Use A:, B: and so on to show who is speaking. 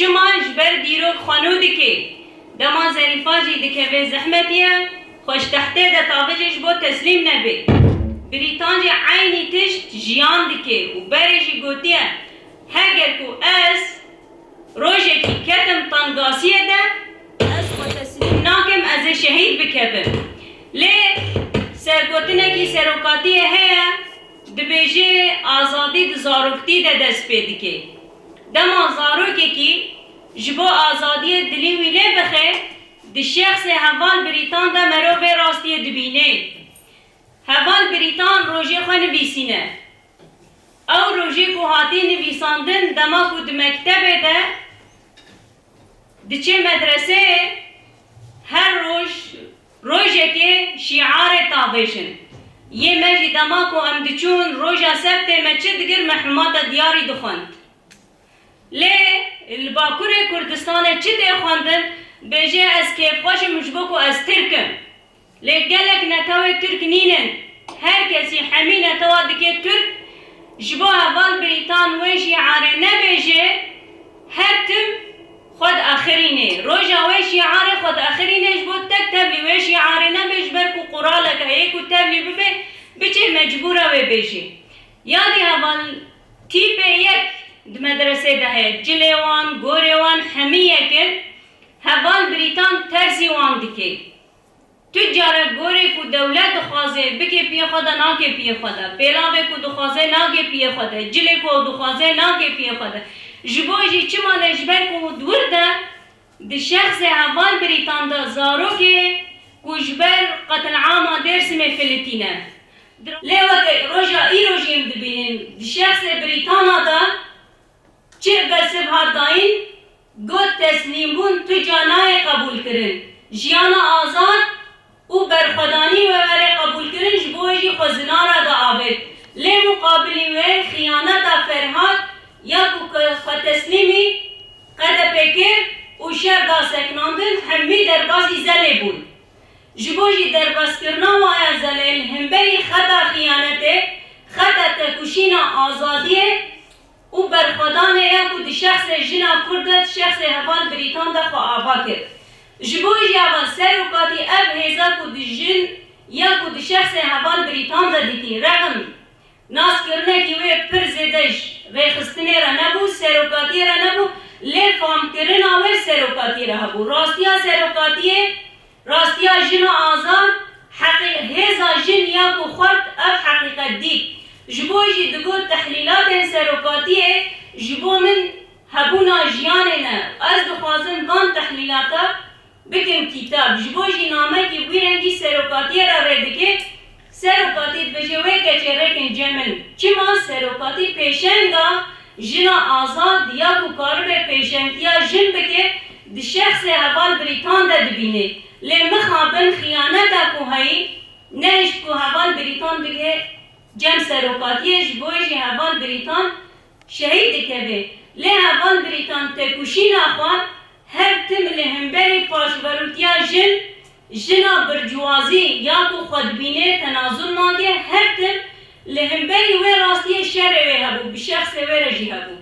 A: چما جبر دیروک خانو دکه دما ظریفا جی دکه به زحمتیه خوش تحته ده تاوجش بو تسلیم نبی بریتان جی عینی تشت جیان دکه و بره جی گوتیه هگر کو از روژه کی کتم تنگاسیه ده از خود تسلیم ناکم از شهید بکبم لی سرگوتنه کی سروکاتیه هیا دبیجه آزادی دزاروکتی ده دست پیدکه دما زاروکی کی جبو آزادی دلی ویله بخه دی شخص هوال بریتان ده مروف راستی دبینه هوال بریتان روژه خواه نویسینه او روژه کو هاتی نویساندن دما کو دی مکتبه ده دی چه مدرسه هر روژه که شعار تاویشن یه مجی دما کو امدچون روژه سبت مچه دگر محرومات دیاری دخوند لی الباکور کردستان چی ده خواندن بیجه از کیف خوش مجبوکو از ترکم لی گلک نتاوی ترک نینن هر کسی حمی نتاوا دکه ترک جبو اول بریتان ویشی عاره نبیجه هر تم خود آخرینه روژا ویشی عاره خود آخرینه جبو تک تبلی ویشی عاره نبیج برکو قرالک ایکو تبلی ببه بچه مجبوره وی بیجه یادی اول تیپ یک مدرسه ده جلیوان گوریوان همیه که هوال بریتان ترسی وان دکه تجاره گوری کو دولت خوازه بکی پی خدا ناکه پی خدا پیلاوه کو دخوازه ناکه پی خدا جلی کو دخوازه ناکه پی خدا جبوجی چما نجبر کو دور ده دی شخص هوال بریتان ده زارو که کجبر قتل عاما درس می فلتینه لیوه روژا ای روژیم دبینیم دی شخص بریتانا ده چه برسب هاداین گوت تسلیم بون تو جانای قبول کرن جیانا آزاد او برخدانی و وره قبول کرن جبوجی خوزنارا دا آبد لی مقابلی و خیانت فرهاد یا کو تسلیمی قد پکر او شر دا سکناندن همی دربازی زلی بون جبوجی درباز کرنا و آیا زلیل همبری خطا خیانته خطا تکوشینا آزادیه او برخدانه یا کو دی شخص جنا کردت شخص هوال بریتان ده خو آبا کرد جبوی اول سروکاتی اب هیزا کو دی جن یا کو دی شخص هوال بریتان ده دیتی رقم ناس کرنه کی وی پر زدش وی خستنه را نبو سروکاتی را نبو لی فام کرن آور سروکاتی را بو راستیا سروکاتی راستیا جنا آزان هیزا جن یا کو خورد اب حقیقت دید جبوجی دگو تحلیلات سروکاتیه جبو من هبونا جیانه از دخوازن وان تحلیلاتا بکم کتاب جبوجی نامه کی بیرنگی سروکاتیه را ردکه سروکاتی بجوه کچه رکن جمل چما سروکاتی پیشنگا جنا آزاد یا کو کارب پیشنگ یا جن بکه دی شخص هوال بریتان ده دبینه لی مخابن خیانتا کو هایی نهشت کو هوال بریتان بگه جم سروکاتیش بویجی هوال بریتان شهید کبه لی هوال بریتان تکوشین آخوان هر تم لهمبری پاشوروتیا جنا برجوازی یا کو خودبینه تنازل ناگه هر تم لهمبری و راستی شر و هبو بشخص و رجی هبو